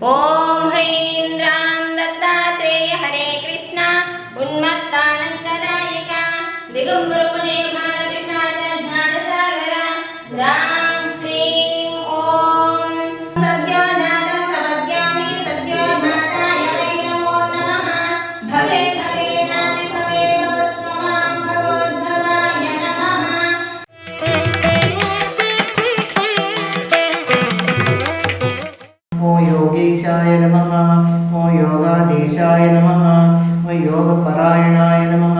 ఓం హ్రీం రాం దత్తాత్రేయ హరే కృష్ణ ఉన్మత్తానందనాయక దిగంబరమునే భారవిషాద జ్ఞానసాగర రాం హ్రీం ఓం సద్యోజాతం ప్రపద్యామి సద్యోజాతాయ వై నమో నమః భవే భవే నామి భవే భవస్వమాం భవోద్భవాయ నమః. ఓ యోగీశాయ నమః, ఓ యోగాధీశాయ నమః, ఓ యోగపరాయణాయ నమః,